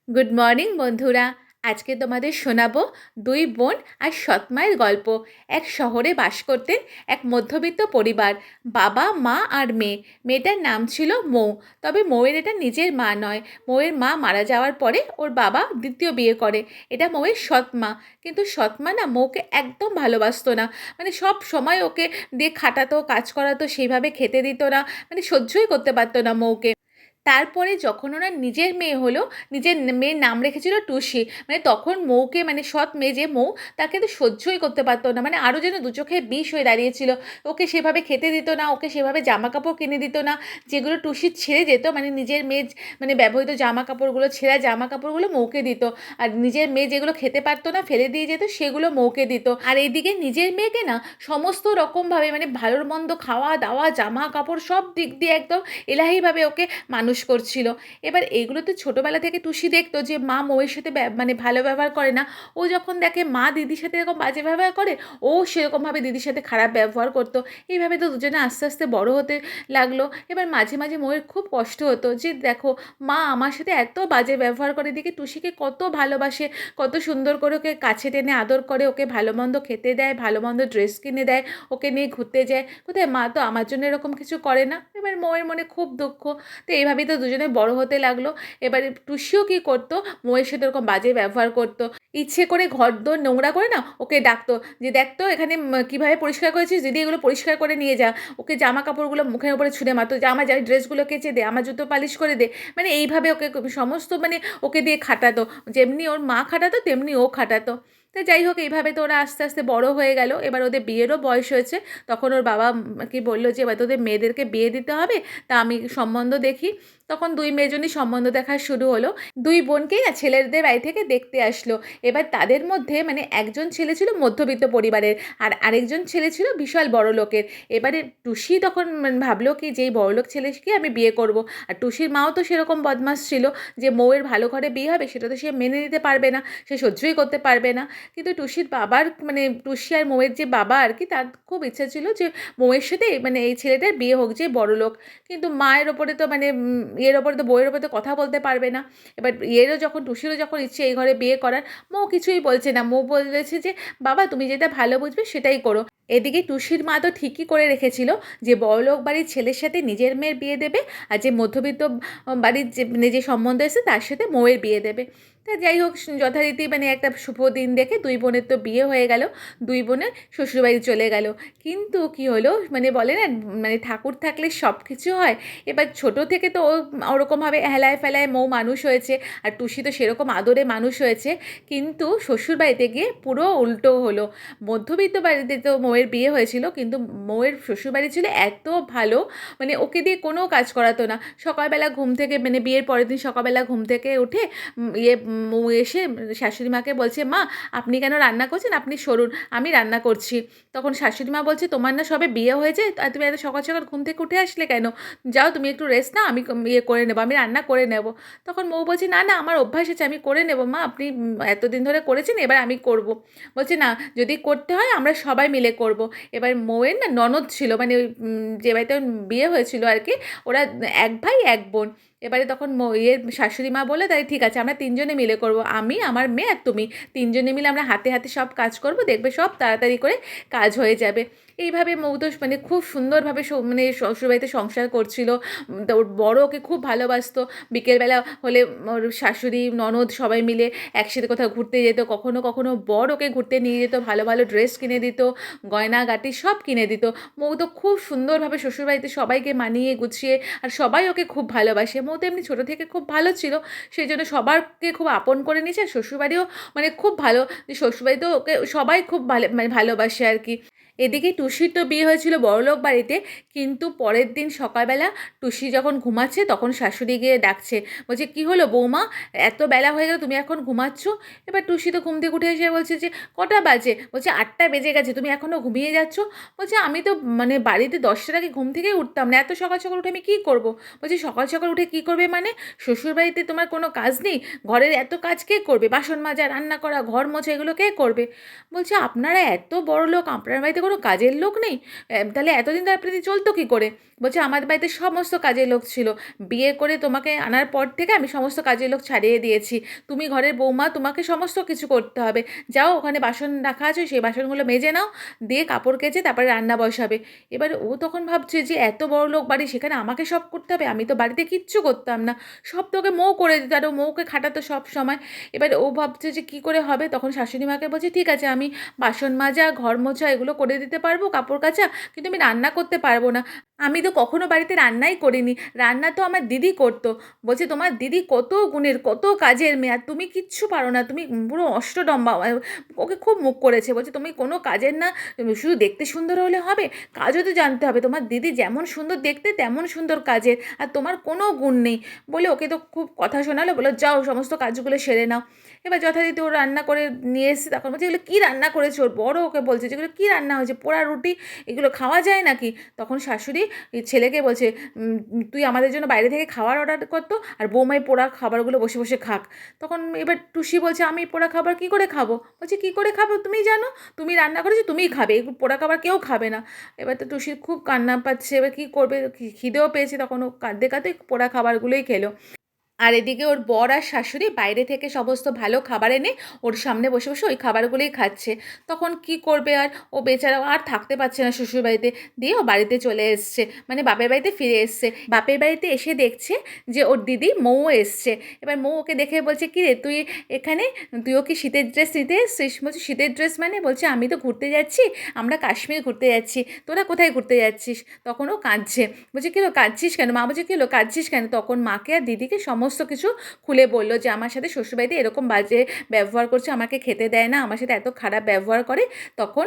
Good morning বন্ধুরা। আজকে তোমাদের শোনাবো দুই বোন আর সৎমায়ের গল্প। এক শহরে বাস করতেন এক মধ্যবিত্ত পরিবার, বাবা মা আর মেয়ে। মেয়েটার নাম ছিল মৌ। তবে মৌয়ের এটা নিজের মা নয়, মৌয়ের মা মারা যাওয়ার পরে ওর বাবা দ্বিতীয় বিয়ে করে। এটা মৌয়ের সৎমা। কিন্তু সৎমা না মৌকে একদম ভালোবাসতো না, মানে সব সময় ওকে দিয়ে খাটাতো, কাজ করাতো, সেইভাবে খেতে দিত না, মানে সহ্যই করতে পারতো না মৌকে। তারপরে যখন ওনার নিজের মেয়ে হলো, নিজের মেয়ের নাম রেখেছিল টুসি। মানে তখন মৌকে, মানে সৎ মেয়ে যে মৌ, তাকে তো সহ্যই করতে পারতো না, মানে আরও যেন দু চোখে বিষ হয়ে দাঁড়িয়েছিল। ওকে সেভাবে খেতে দিত না, ওকে সেভাবে জামা কাপড় কিনে দিত না, যেগুলো টুসি ছেড়ে যেত, মানে নিজের মেয়ে মানে ব্যবহৃত জামা কাপড়গুলো, ছেঁড়া জামা কাপড়গুলো মৌকে দিত। আর নিজের মেয়ে যেগুলো খেতে পারতো না, ফেলে দিয়ে যেত, সেগুলো মৌকে দিত। আর এইদিকে নিজের মেয়েকে না সমস্ত রকমভাবে, মানে ভালোর মন্দ, খাওয়া দাওয়া, জামা কাপড়, সব দিক দিয়ে একদম এলাহিভাবে ওকে মানুষ করছিল। এবার এইগুলো তো ছোটোবেলা থেকে টুসি দেখতো যে মা মৌয়ের সাথে মানে ভালো ব্যবহার করে না। ও যখন দেখে মা দিদির সাথে এরকম বাজে ব্যবহার করে, ও সেরকমভাবে দিদির সাথে খারাপ ব্যবহার করতো। এইভাবে তো দুজনে আস্তে আস্তে বড় হতে লাগলো। এবার মাঝে মাঝে মৌয়ের খুব কষ্ট হতো যে দেখো, মা আমার সাথে এত বাজে ব্যবহার করে, দিকে টুসিকে কত ভালোবাসে, কত সুন্দর করে ওকে কাছে টেনে আদর করে, ওকে ভালো মন্দ খেতে দেয়, ভালো মন্দ ড্রেস কিনে দেয়, ওকে নিয়ে ঘুরতে যায়। কোথায় মা তো আমার জন্য এরকম কিছু করে না। এবার মৌয়ের মনে খুব দুঃখ। তো এইভাবেই তো দুজনে বড় হতে লাগলো। এবারে টুসিও কী করতো, মৌয়ের সাথে ওরকম বাজে ব্যবহার করতো। ইচ্ছে করে ঘর দোর নোংরা করে না ওকে ডাকতো যে দেখতো এখানে কীভাবে পরিষ্কার করেছিস, দিদি এগুলো পরিষ্কার করে নিয়ে যা। ওকে জামা কাপড়গুলো মুখের উপরে ছুঁড়ে মারতো যে আমার ড্রেসগুলো কেচে দে, আমার জুতো পালিশ করে দে। মানে এইভাবে ওকে সমস্ত, মানে ওকে দিয়ে খাটাতো। যেমনি ওর মা খাটাতো তেমনি ও খাটাতো। তো যাই হোক, এইভাবে তো ওরা আস্তে আস্তে বড় হয়ে গেল। এবার ওদের বিয়েরও বয়স হয়েছে। তখন ওর বাবা কি বললো যে এবার তোদের মেয়েদেরকে বিয়ে দিতে হবে, তা আমি সম্বন্ধ দেখি। তখন দুই মেয়েজনই সম্বন্ধ দেখা শুরু হলো। দুই বোনকেই না ছেলেদের বাড়ি থেকে দেখতে আসলো। এবার তাদের মধ্যে মানে একজন ছেলে ছিল মধ্যবিত্ত পরিবারের, আর আরেকজন ছেলে ছিল বিশাল বড় লোকের। এবারে টুসি তখন ভাবলো কি যে এই বড়লোক ছেলেকে আমি বিয়ে করব। আর টুসির মাও তো সেরকম বদমাস ছিল যে মৌয়ের ভালো ঘরে বিয়ে হবে সেটা তো সে মেনে নিতে পারবে না, সে সহ্যই করতে পারবে না। কিন্তু টুসির বাবার, মানে টুসি আর মৌয়ের যে বাবা আর কি, তার খুব ইচ্ছা ছিল যে মৌয়ের সাথে মানে এই ছেলেটার বিয়ে হোক, যে বড়লোক। কিন্তু মায়ের ওপরে তো মানে ইয়ের ওপরে তো, বউয়ের ওপরে তো কথা বলতে পারবে না। এবার ইয়েরও যখন, টুসিরও যখন ইচ্ছে এই ঘরে বিয়ে করার, মৌ কিছুই বলছে না। মৌ বলেছে যে বাবা তুমি যেটা ভালো বুঝবে সেটাই করো। এদিকে টুসির মা তো ঠিকই করে রেখেছিল যে বড়লোক বাড়ির ছেলের সাথে নিজের মেয়ের বিয়ে দেবে, আর যে মধ্যবিত্ত বাড়ির যে মানে যে সম্বন্ধ এসে তার সাথে মৌয়ের বিয়ে দেবে। তা যাই হোক, যথারীতি মানে একটা শুভ দিন দেখে দুই বোনের তো বিয়ে হয়ে গেল। দুই বোনের শ্বশুরবাড়ি চলে গেল। কিন্তু কি হলো, মানে বলে না, মানে ঠাকুর থাকলে সব কিছু হয়। এবার ছোট থেকে তো ও ওরকমভাবে হেলায় ফেলায় মৌ মানুষ হয়েছে, আর টুসি তো সেরকম আদরে মানুষ হয়েছে। কিন্তু শ্বশুরবাড়িতে গিয়ে পুরো উল্টো হলো। মধ্যবিত্ত বাড়িতে তো মৌয়ের বিয়ে হয়েছিল, কিন্তু মৌয়ের শ্বশুরবাড়ি ছিল এত ভালো, মানে ওকে দিয়ে কোনো কাজ করাতো না। সকালবেলা ঘুম থেকে, মানে বিয়ের পরের দিন সকালবেলা ঘুম থেকে উঠে মৌ এসে শাশুড়ি মাকে বলছে, মা আপনি কেন রান্না করছেন, আপনি সরুন আমি রান্না করছি। তখন শাশুড়ি মা বলছে, তোমার না সবে বিয়ে হয়েছে, আর তুমি এত সকাল সকাল ঘুম থেকে উঠে আসলে কেন? যাও তুমি একটু রেস্ট নাও, আমি ইয়ে করে নেবো, আমি রান্না করে নেব। তখন মৌ বলছে, না না আমার অভ্যাস আছে, আমি করে নেবো মা, আপনি এতদিন ধরে করেছেন, এবার আমি করব। বলছে না, যদি করতে হয় আমরা সবাই মিলে করব। এবার মৌয়ের না ননদ ছিল, মানে ওই যে বাড়িতে বিয়ে হয়েছিল আর কি, ওরা এক ভাই এক বোন। এবারে তখন ইয়ের শাশুড়ি মা বলে, তাই ঠিক আছে আমরা তিনজনে মিলে করব, আমি, আমার মেয়ে আর তুমি, তিনজনে মিলে আমরা হাতে হাতে সব কাজ করব, দেখবে সব তাড়াতাড়ি করে কাজ হয়ে যাবে। এইভাবে মৌ তো মানে খুব সুন্দরভাবে মানে শ্বশুরবাড়িতে সংসার করছিল। তো ওর বড় ওকে খুব ভালোবাসতো। বিকেলবেলা হলে ওর শাশুড়ি ননদ সবাই মিলে একসাথে কোথাও ঘুরতে যেত, কখনো কখনো বর ওকে ঘুরতে নিয়ে যেত, ভালো ভালো ড্রেস কিনে দিত, গয়নাগাটি সব কিনে দিত। মৌ তো খুব সুন্দরভাবে শ্বশুরবাড়িতে সবাইকে মানিয়ে গুছিয়ে, আর সবাই ওকে খুব ভালোবাসে। মৌ তো এমনি ছোটো থেকে খুব ভালো ছিল, সেই জন্য সবারকে খুব আপন করে নিয়েছে। আর শ্বশুরবাড়িও মানে খুব ভালো, যে শ্বশুরবাড়িতেও ওকে সবাই খুব ভালো, মানে ভালোবাসে আর কি। এদিকে টুসির তো বিয়ে হয়েছিল বড়লোক বাড়িতে। কিন্তু পরের দিন সকালবেলা টুসি যখন ঘুমাচ্ছে, তখন শাশুড়ি গিয়ে ডাকছে, বলছে, কি হলো বৌমা, এত বেলা হয়ে গেল, তুমি এখন ঘুমাচ্ছ? এবার টুসি তো ঘুম থেকে উঠে এসে বলছে যে কটা বাজে? বলছে 8টা বেজে গেছে, তুমি এখনও ঘুমিয়ে যাচ্ছ? বলছে আমি তো মানে বাড়িতে 10টার আগে ঘুম থেকেই উঠতাম না, এত সকাল সকাল উঠে আমি কী করবো? বলছে সকাল সকাল উঠে কী করবে মানে? শ্বশুরবাড়িতে তোমার কোনো কাজ নেই? ঘরের এত কাজ কে করবে? বাসন মাজা, রান্না করা, ঘর মোছা, এগুলো কে করবে? বলছে আপনারা এত বড় লোক, আপনার বাড়িতে কোনো কাজের লোক নেই? তাহলে এতদিন ধরে আপনাদের চলতো কী করে? বলছে আমাদের বাড়িতে সমস্ত কাজের লোক ছিল। বিয়ে করে তোমাকে আনার পর থেকে আমি সমস্ত কাজের লোক ছাড়িয়ে দিয়েছি। তুমি ঘরের বৌমা, তোমাকে সমস্ত কিছু করতে হবে। যাও ওখানে বাসন রাখা আছে সেই বাসনগুলো মেজে নাও, দিয়ে কাপড় কেচে তারপরে রান্না বসাবে। এবার ও তখন ভাবছে যে এত বড়লোক বাড়ি, সেখানে আমাকে সব করতে হবে? আমি তো বাড়িতে কিচ্ছু করতাম না। সব তো ওকে মৌ করে দিত, আর ও মৌকে খাটাতো সবসময়। এবার ও ভাবছে যে কী করে হবে? তখন শাশুড়ি মাকে বলছে, ঠিক আছে আমি বাসন মাজা, ঘর মোছা এগুলো করে দিতে পারবো, কাপড় কাচা, কিন্তু আমি রান্না করতে পারবো না। আমি তো কখনো বাড়িতে রান্নাই করিনি, রান্না তো আমার দিদি করতো। বলছে তোমার দিদি কত গুণের, কত কাজের মেয়ে, আর তুমি কিচ্ছু পারো না, তুমি পুরো অষ্টডম্বা। ওকে খুব মুখ করেছে, বলছে তুমি কোনো কাজের না, শুধু দেখতে সুন্দর হলে হবে, কাজও তো জানতে হবে। তোমার দিদি যেমন সুন্দর দেখতে তেমন সুন্দর কাজের, আর তোমার কোনো গুণ নেই। বলে ওকে তো খুব কথা শোনালো, বলো যাও সমস্ত কাজগুলো সেরে নাও। এবার যথারীতি ও রান্না করে নিয়ে এসেছে, তখন বলছে এগুলো কী রান্না করেছে? ওর বড় ওকে বলছে যেগুলো কী রান্না হয়েছে, পোড়া রুটি, এগুলো খাওয়া যায় নাকি? তখন শাশুড়ি ছেলেকে বলছে, তুই আমাদের জন্য বাইরে থেকে খাবার অর্ডার করতো, আর বৌমাই পোড়া খাবারগুলো বসে বসে খাক। তখন এবার টুসি বলছে আমি পোড়া খাবার কী করে খাবো? বলছে কী করে খাবো তুমি জানো, তুমি রান্না করেছো তুমিই খাবে, এই পোড়া খাবার কেউ খাবে না। এবার তো টুসির খুব কান্না পাচ্ছে, এবার কী করবে, খিদেও পেয়েছে, তখন ও কাঁদতে কাঁদতে পোড়া খাবারগুলোই খেলো। আর এদিকে ওর বর আর শাশুড়ি বাইরে থেকে সমস্ত ভালো খাবার এনে ওর সামনে বসে বসে ওই খাবারগুলোই খাচ্ছে। তখন কি করবে আর, ও বেচারা আর থাকতে পারছে না শ্বশুরবাড়িতে, দিয়ে ও বাড়িতে চলে এসছে, মানে বাপের বাড়িতে ফিরে এসছে। বাপের বাড়িতে এসে দেখছে যে ওর দিদি মৌ এসছে। এবার মৌ ওকে দেখে বলছে কী রে তুই এখানে, তুইও কি শীতের ড্রেস নিতে এসছিস? বলছে শীতের ড্রেস মানে? বলছে আমি তো ঘুরতে যাচ্ছি, আমরা কাশ্মীর ঘুরতে যাচ্ছি, তোরা কোথায় ঘুরতে যাচ্ছিস? তখন ও কাঁদছে। বলছে কী হলো কাঁদছিস কেন? মা বলছে কী হলো কাঁদছিস কেন? তখন মাকে আর দিদিকে সমস্ত কিছু খুলে বললো যে আমার সাথে শ্বশুরবাড়িতে এরকম বাজে ব্যবহার করছে, আমাকে খেতে দেয় না, আমার সাথে এত খারাপ ব্যবহার করে। তখন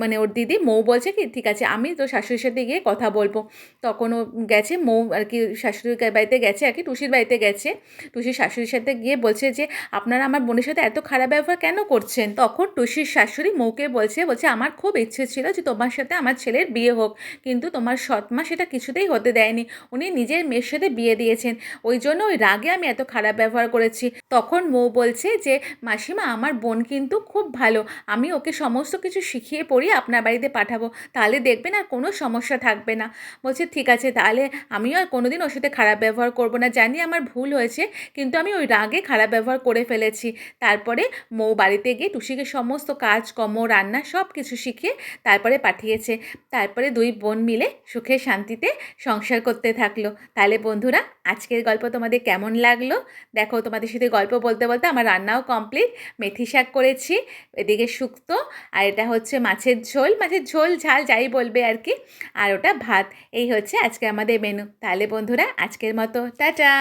মানে ওর দিদি মৌ বলছে কি ঠিক আছে আমি তো শাশুড়ির সাথে গিয়ে কথা বলবো। তখন ও গেছে, মৌ আর কি শাশুড়ির বাড়িতে গেছে, আর কি টুসির বাড়িতে গেছে। টুসির শাশুড়ির সাথে গিয়ে বলছে যে আপনারা আমার বোনের সাথে এত খারাপ ব্যবহার কেন করছেন? তখন টুসির শাশুড়ি মৌকে বলছে আমার খুব ইচ্ছে ছিল যে তোমার সাথে আমার ছেলের বিয়ে হোক, কিন্তু তোমার সৎমা সেটা কিছুতেই হতে দেয়নি, উনি নিজের মেয়ের সাথে বিয়ে দিয়েছেন, ওই জন্য ওই রাগে আমি এত খারাপ ব্যবহার করেছি। তখন মৌ বলছে যে মাসিমা আমার বোন কিন্তু খুব ভালো, আমি ওকে সমস্ত কিছু শিখিয়ে পড়িয়ে আপনার বাড়িতে পাঠাবো, তাহলে দেখবেন আর কোনো সমস্যা থাকবে না। বলছে ঠিক আছে তাহলে আমিও আর কোনোদিন ওর সাথে খারাপ ব্যবহার করব না, জানি আমার ভুল হয়েছে, কিন্তু আমি ওই রাগে খারাপ ব্যবহার করে ফেলেছি। তারপরে মৌ বাড়িতে গিয়ে টুসিকে সমস্ত কাজকর্ম রান্না সব কিছু শিখিয়ে তারপরে পাঠিয়েছে। তারপরে দুই বোন মিলে সুখে শান্তিতে সংসার করতে থাকলো। তাহলে বন্ধুরা আজকের গল্প তোমাদের কেমন লাগলো? দেখো তোমাদের সাথে গল্প বলতে বলতে আমার রান্নাও কমপ্লিট। মেথি শাক করেছি, এদিকে শুক্তো, আর এটা হচ্ছে মাছের ঝোল, মাছের ঝোল ঝাল যাই বলবে আর কি, আর ওটা ভাত। এই হচ্ছে আজকে আমাদের মেনু। তাহলে বন্ধুরা আজকের মতো টাটা।